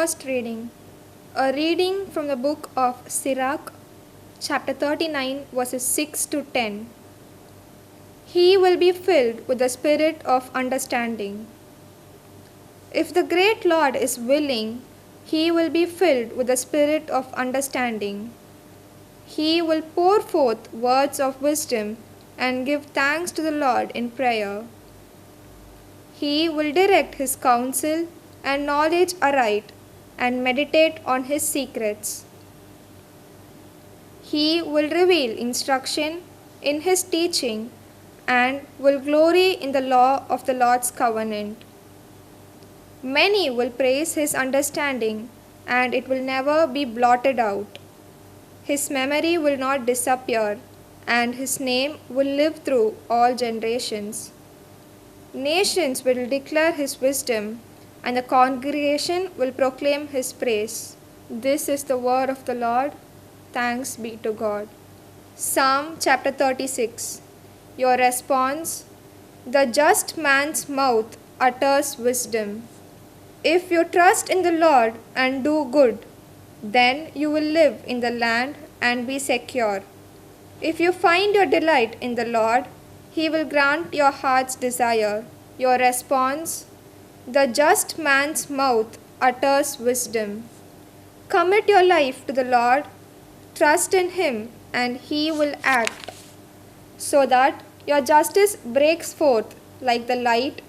First reading. A reading from the book of Sirach, chapter 39, verses 6 to 10. He will be filled with the spirit of understanding. If the great Lord is willing, he will be filled with the spirit of understanding. He will pour forth words of wisdom and give thanks to the Lord in prayer. He will direct his counsel and knowledge aright and meditate on his secrets. He will reveal instruction in his teaching and will glory in the law of the Lord's covenant. Many will praise his understanding, and it will never be blotted out. His memory will not disappear, and his name will live through all generations. Nations will declare his wisdom, and the congregation will proclaim his praise. This is the word of the Lord. Thanks be to God. Psalm chapter 36. Your response: the just man's mouth utters wisdom. If you trust in the Lord and do good, then you will live in the land and be secure. If you find your delight in the Lord, he will grant your heart's desire. Your response: the just man's mouth utters wisdom. Commit your life to the Lord, trust in him, and he will act, so that your justice breaks forth like the light,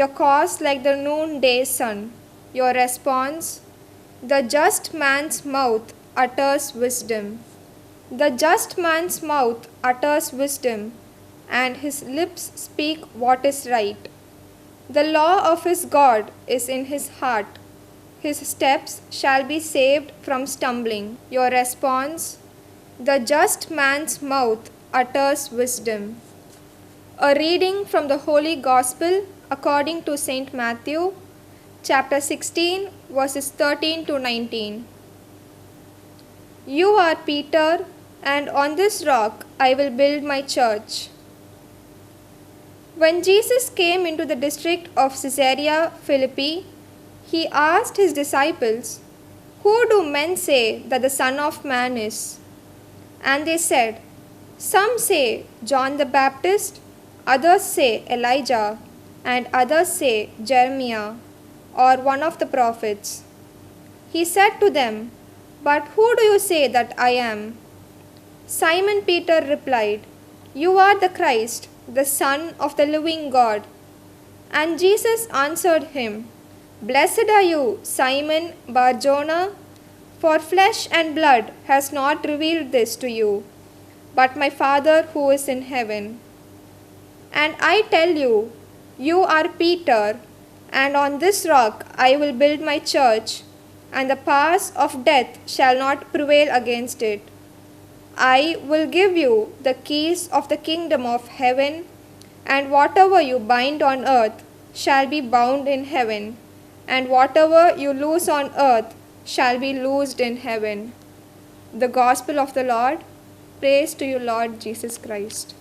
your cause like the noonday sun. Your response: the just man's mouth utters wisdom. The just man's mouth utters wisdom, and his lips speak what is right. The law of his God is in his heart. His steps shall be saved from stumbling. Your response: the just man's mouth utters wisdom. A reading from the Holy Gospel according to St. Matthew, chapter 16, verses 13 to 19. You are Peter, and on this rock I will build my church. When Jesus came into the district of Caesarea Philippi, he asked his disciples, "Who do men say that the Son of Man is?" And they said, "Some say John the Baptist, others say Elijah, and others say Jeremiah, or one of the prophets." He said to them, "But who do you say that I am?" Simon Peter replied, "You are the Christ, the Son of the living God." And Jesus answered him, "Blessed are you, Simon Bar-Jonah, for flesh and blood has not revealed this to you, but my Father who is in heaven. And I tell you, you are Peter, and on this rock I will build my church, and the powers of death shall not prevail against it. I will give you the keys of the kingdom of heaven, and whatever you bind on earth shall be bound in heaven, and whatever you loose on earth shall be loosed in heaven." The Gospel of the Lord. Praise to you, Lord Jesus Christ.